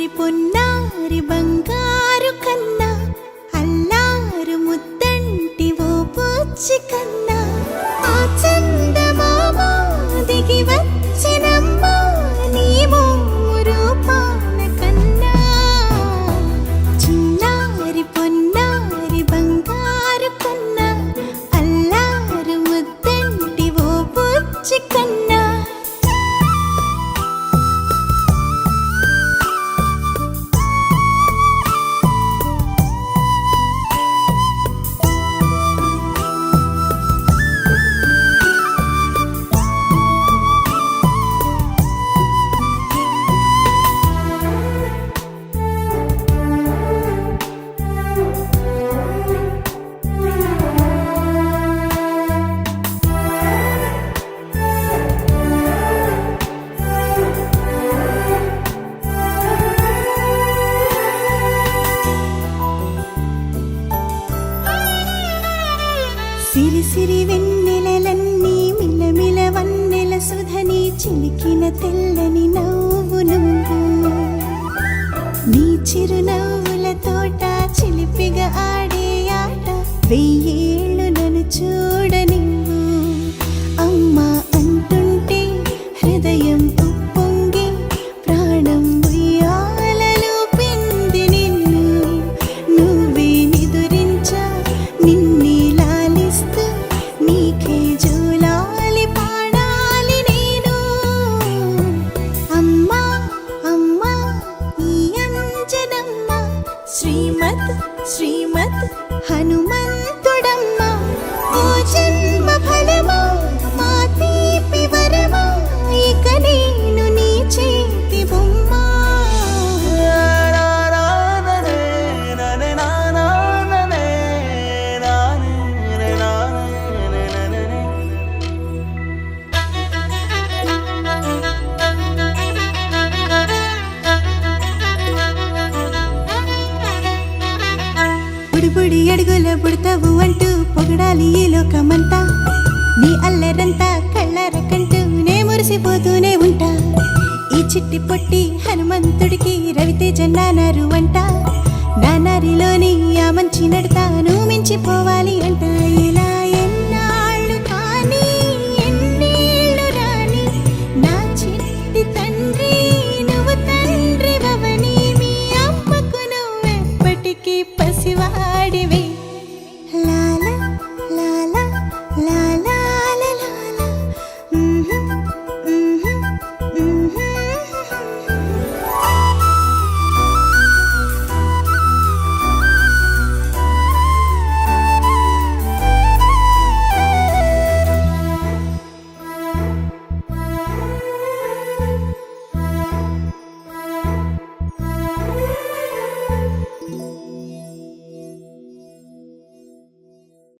పొన్నారి బంగారు కన్నా అల్లారు ముద్దంటి ఓ పూచి కన్నా ఆ చందమామ దిగి వచ్చినమ్మ నీ రూపాల కన్నా చిన్నారి పొన్నారి బంగారు కన్నా అల్లారు ముద్దంటి ఓ పూచి కన్నా సిరి సిరి వెన్నెలలన్నీ మిలమిల వన్నెల సుధని చిలికిన తెల్లని నవ్వు నువ్వు నీ చిరునవ్వుల తోట చిలిపిగా ఆడే ఆట వెయ్యేళ్ళు నన్ను చూడనివ్వు అమ్మా అంటుంటే హృదయం ఉప్పొంగి ప్రాణం ఉయ్యాలలో పిండి నిన్ను నువ్వే నిదురించా నిన్నే నీకే జూలాలి పాడాలి నేను అమ్మా అమ్మా ఈ అంజనమ్మ శ్రీమత్ శ్రీమత్ హనుమంతుడమ్మ ఓ జన్మ ఫలమా మా తీపి వరమా ఇక నేను నీ చేతి బొమ్మ బుడి అడుగుల బుడతావు అంటూ పొగడాలి ఈ లోకమంతా నీ అల్లరంతా కళ్ళరకంటూ నే మురిసిపోతూనే ఉంటా ఈ చిట్టి పొట్టి హనుమంతుడికి రవితేజ నానారు అంట నానారిలోని ఆ మంచి నడతాను మించిపోవాలి అంట